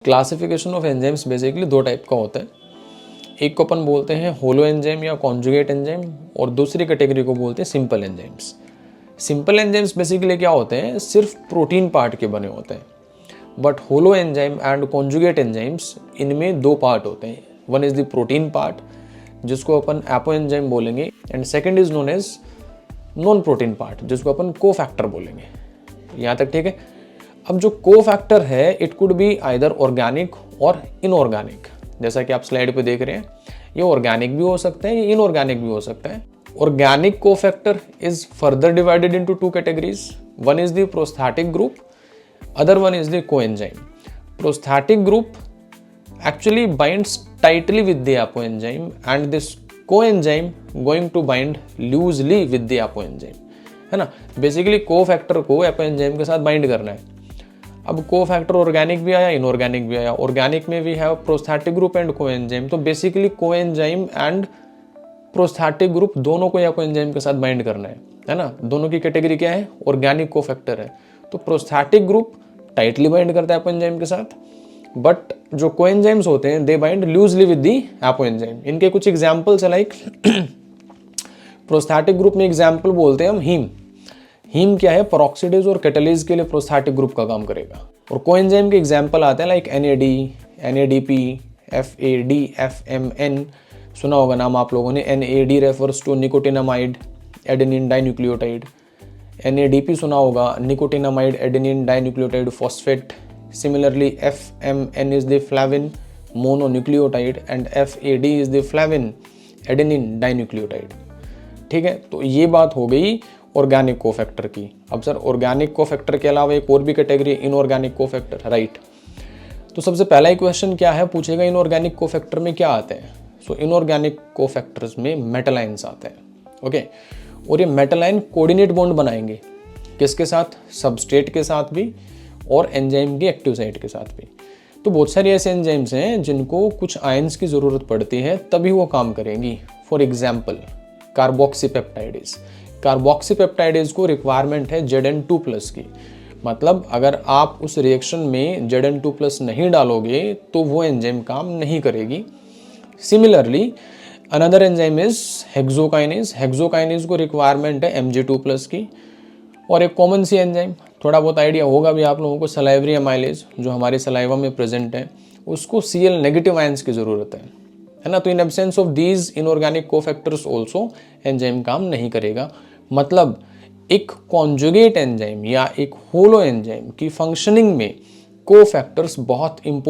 Classification of enzymes basically दो type का होता है। एक को अपन बोलते हैं होलो एंजाइम या कॉन्जुगेट एंजाइम, और दूसरी कैटेगरी को बोलते हैं simple enzymes. Simple enzymes basically क्या होते हैं, सिर्फ प्रोटीन पार्ट के बने होते हैं। But holo enzyme and conjugate enzymes, इनमें दो पार्ट होते हैं। One is the protein part जिसको अपन एपो एंजाइम बोलेंगे, and second is known as non protein part जिसको अपन को फैक्टर बोलेंगे। यहाँ तक ठीक है। अब जो को फैक्टर है it could be either organic और इनऑर्गेनिक। जैसा कि आप स्लाइड पे देख रहे हैं, ये ऑर्गेनिक भी हो सकते हैं, ये इनऑर्गेनिक भी हो सकता है। ऑर्गेनिक को factor is further divided into two categories. One is the prosthetic group, other one is the coenzyme. Prosthetic group actually binds tightly with the apoenzyme and this coenzyme going to bind loosely with the apoenzyme, है ना। Basically को factor को apoenzyme के साथ bind करना है। अब को फैक्टर ऑर्गेनिक भी आया, इनऑर्गेनिक भी आया। ऑर्गेनिक में we have prosthetic group and coenzyme, तो basically coenzyme and prosthetic group दोनों को एपोएंजाइम के साथ बाइंड करना है ना। दोनों की कैटेगरी क्या है, ऑर्गेनिक को फैक्टर है। तो प्रोस्थेटिक ग्रुप टाइटली बाइंड करता है एपोएंजाइम के साथ, बट जो कोएंजाइम्स होते हैं दे bind loosely with the apoenzyme. इनके कुछ एग्जांपल्स है, लाइक प्रोस्थेटिक ग्रुप में एग्जांपल बोलते हैं हम हीम। हीम क्या है, पेरोक्सिडेज और कैटालेज के लिए प्रोस्थेटिक ग्रुप का काम करेगा। और कोएंजाइम के एग्जांपल आते हैं like NAD, NADP, FAD, FMN, सुना होगा नाम आप लोगों ने। NAD refers to nicotinamide adenine dinucleotide. NADP सुना होगा, nicotinamide adenine dinucleotide phosphate. Similarly, FMN is the flavin mononucleotide and FAD is the flavin adenine dinucleotide। ठीक है, तो ये बात हो गई ऑर्गेनिक कोफैक्टर की। अब सर ऑर्गेनिक कोफैक्टर के अलावा एक और भी कैटेगरी इनऑर्गेनिक कोफैक्टर, राइट। तो सबसे पहला ही क्वेश्चन क्या है, पूछेगा इनऑर्गेनिक कोफैक्टर में क्या आते हैं। सो इनऑर्गेनिक कोफैक्टर्स में मेटालाइंस आते हैं, ओके। और ये मेटालाइन कोऑर्डिनेट बॉन्ड बनाएंगे किसके साथ, सबस्ट्रेट के साथ भी और एंजाइम की एक्टिव साइट के साथ भी। तो बहुत सारे ऐसे एंजाइम्स हैं जिनको कुछ आयंस की ज़रूरत पड़ती है तभी वो काम करेंगी। For example carboxypeptidase. कार्बोक्सीपेप्टाइडेज को रिक्वायरमेंट है Zn2+ की। मतलब अगर आप उस रिएक्शन में Zn2+ नहीं डालोगे तो वो एंजाइम काम नहीं करेगी। Similarly another enzyme is hexokinase. Hexokinase को रिक्वायरमेंट है Mg2+ की। और एक कॉमन सी एंजाइम, थोड़ा बहुत आइडिया होगा भी आप लोगों को, सलाइवरी अमाइलेज, जो हमारे सलाइवा में प्रेजेंट है, उसको Cl नेगेटिव आयंस की ज़रूरत है ना। तो in absence of these inorganic cofactors also enzyme काम नहीं करेगा। मतलब एक कॉन्जुगेट एंजाइम या एक होलो एंजाइम की फंक्शनिंग में कोफैक्टर्स बहुत इंपॉर्टेंट